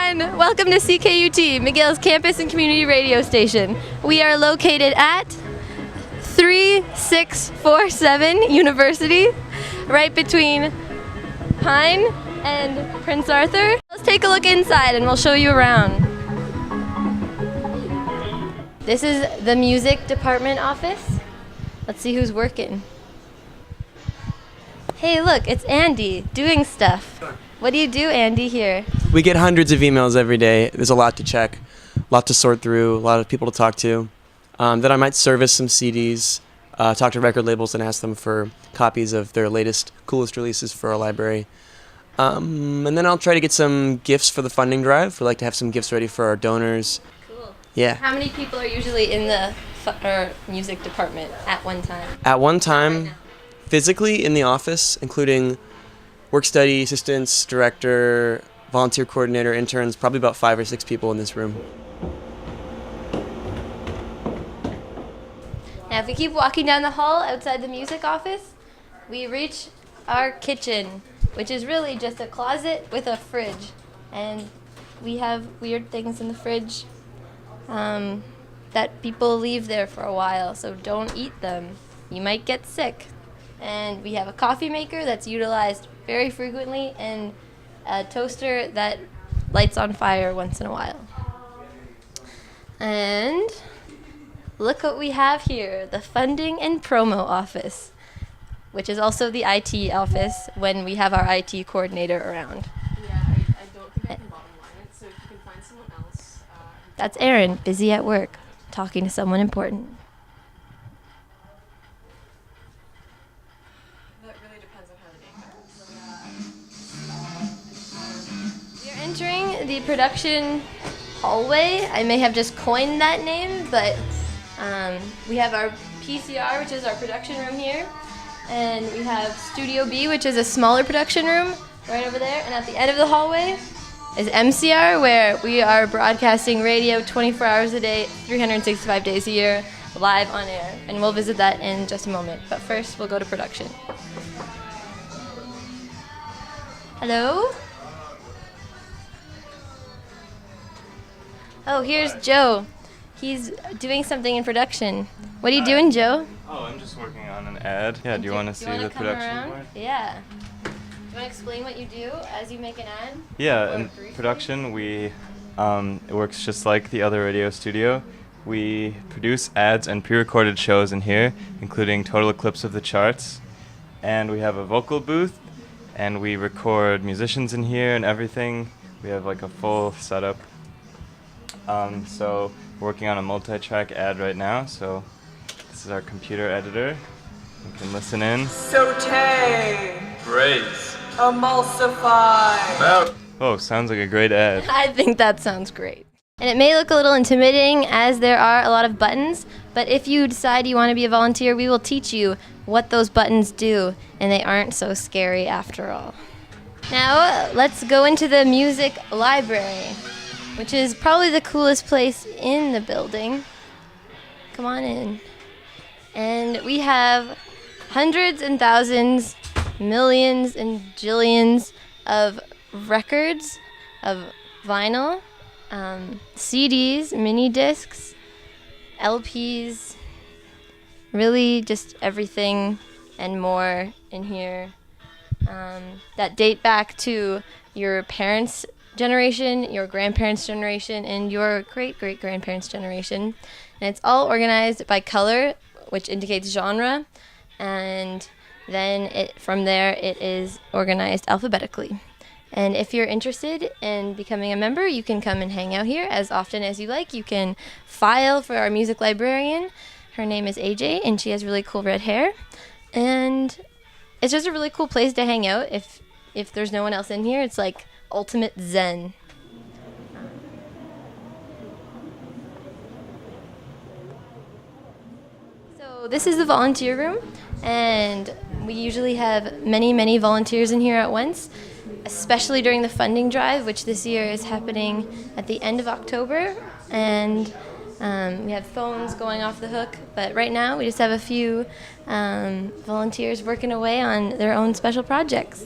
everyone! Welcome to CKUT, McGill's campus and community radio station. We are located at 3647 University, right between Pine and Prince Arthur. Let's take a look inside and we'll show you around. This is the music department office. Let's see who's working. Hey, look, it's Andy doing stuff. What do you do, Andy, here? We get hundreds of emails every day. There's a lot to check, a lot to sort through, a lot of people to talk to. Then I might service some CDs, talk to record labels and ask them for copies of their latest, coolest releases for our library. And then I'll try to get some gifts for the funding drive. We like to have some gifts ready for our donors. Cool. Yeah. How many people are usually in the music department at one time? At one time, physically in the office, including work study assistants, director, volunteer coordinator, interns, probably about 5 or 6 people in this room. Now if we keep walking down the hall outside the music office, we reach our kitchen, which is really just a closet with a fridge. And we have weird things in the fridge that people leave there for a while, so don't eat them. You might get sick. And we have a coffee maker that's utilized very frequently and a toaster that lights on fire once in a while. And look what we have here, the funding and promo office, which is also the IT office when we have our IT coordinator around. Yeah, I don't think I can bottom line it, so if you can find someone else. That's Erin, busy at work, talking to someone important. We're entering the production hallway. I may have just coined that name, but we have our PCR, which is our production room here, and we have Studio B, which is a smaller production room right over there, and at the end of the hallway is MCR, where we are broadcasting radio 24 hours a day, 365 days a year, live on air, and we'll visit that in just a moment. But first, we'll go to production. Hello? Oh, here's Joe. He's doing something in production. What are you doing, Joe? Oh, I'm just working on an ad. Yeah, do you want to see the production board? Yeah. Do you want to explain what you do as you make an ad? Yeah, in production, it works just like the other radio studio. We produce ads and pre-recorded shows in here, including total eclipse of the charts. And we have a vocal booth, and we record musicians in here and everything. We have like a full setup. So we're working on a multi-track ad right now, so this is our computer editor. You can listen in. Saute. Braise. Emulsify. Oh, sounds like a great ad. I think that sounds great. And it may look a little intimidating as there are a lot of buttons, but if you decide you want to be a volunteer, we will teach you what those buttons do, and they aren't so scary after all. Now, let's go into the music library, which is probably the coolest place in the building. Come on in. And we have hundreds and thousands, millions and jillions of records, of vinyl, CDs, mini discs, LPs, really just everything and more in here that date back to your parents' generation, your grandparents' generation, and your great-great-grandparents' generation. And it's all organized by color, which indicates genre, and then from there it is organized alphabetically. And if you're interested in becoming a member, you can come and hang out here as often as you like. You can file for our music librarian. Her name is AJ, and she has really cool red hair. And it's just a really cool place to hang out. If there's no one else in here, it's like ultimate zen. So this is the volunteer room, and we usually have many volunteers in here at once, especially during the funding drive, which this year is happening at the end of October, and we have phones going off the hook, but right now we just have a few volunteers working away on their own special projects.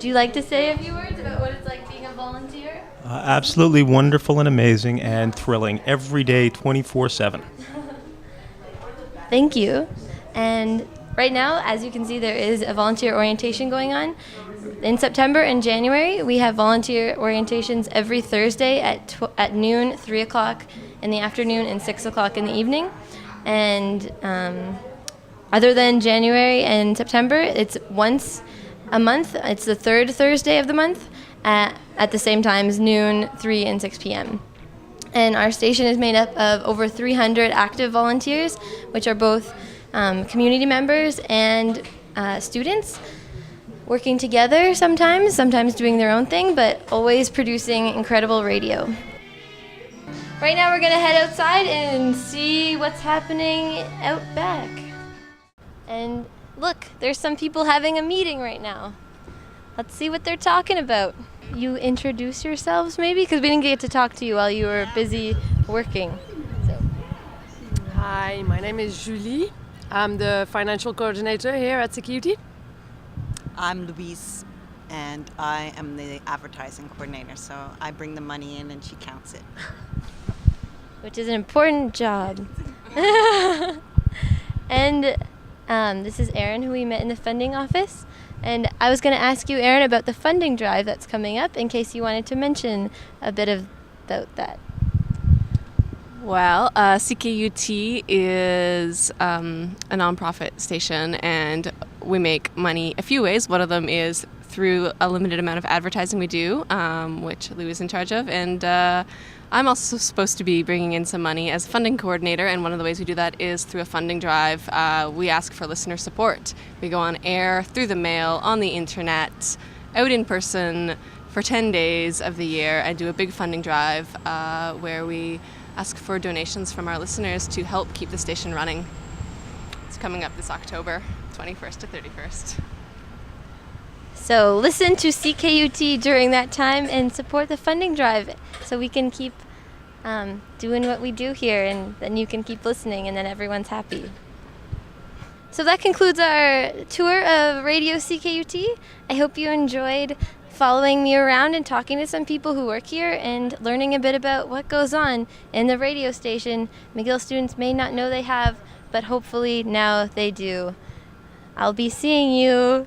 Would you like to say a few words about what it's like being a volunteer? Absolutely wonderful and amazing and thrilling every day, 24/7. Thank you. And right now, as you can see, there is a volunteer orientation going on. In September and January, we have volunteer orientations every Thursday at noon, 3 o'clock in the afternoon, and 6 o'clock in the evening. And other than January and September, it's once a month. It's the third Thursday of the month at the same times, noon, 3, and 6 p.m. And our station is made up of over 300 active volunteers, which are both community members and students, working together sometimes doing their own thing, but always producing incredible radio. Right now we're going to head outside and see what's happening out back. And look, there's some people having a meeting right now. Let's see what they're talking about. You introduce yourselves maybe? Because we didn't get to talk to you while you were busy working. So. Hi, my name is Julie. I'm the financial coordinator here at CKUT. I'm Louise, and I am the advertising coordinator, so I bring the money in and she counts it. Which is an important job. And this is Erin, who we met in the funding office. And I was going to ask you, Erin, about the funding drive that's coming up, in case you wanted to mention a bit about that. Well, CKUT is a nonprofit station, and we make money a few ways. One of them is through a limited amount of advertising we do, which Lou is in charge of, and I'm also supposed to be bringing in some money as a funding coordinator, and one of the ways we do that is through a funding drive. We ask for listener support. We go on air, through the mail, on the internet, out in person for 10 days of the year and do a big funding drive where we ask for donations from our listeners to help keep the station running. It's coming up this October, 21st to 31st. So listen to CKUT during that time and support the funding drive so we can keep doing what we do here, and then you can keep listening, and then everyone's happy. So that concludes our tour of Radio CKUT. I hope you enjoyed following me around and talking to some people who work here and learning a bit about what goes on in the radio station McGill students may not know they have, but hopefully now they do. I'll be seeing you.